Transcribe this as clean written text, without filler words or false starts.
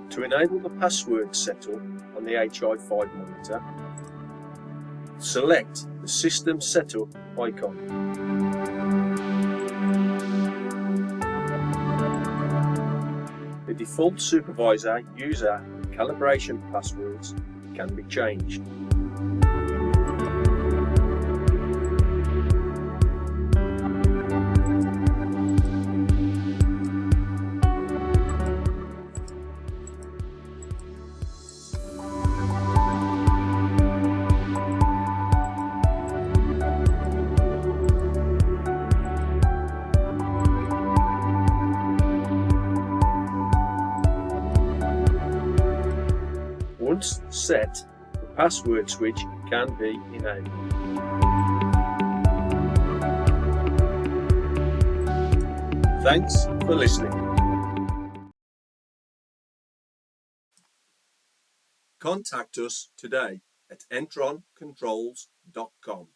To enable the password setup on the Hi5 monitor, select the System Setup icon. The default Supervisor, User and Calibration passwords can be changed. Once set, the password switch can be enabled. Thanks for listening. Contact us today at entroncontrols.com.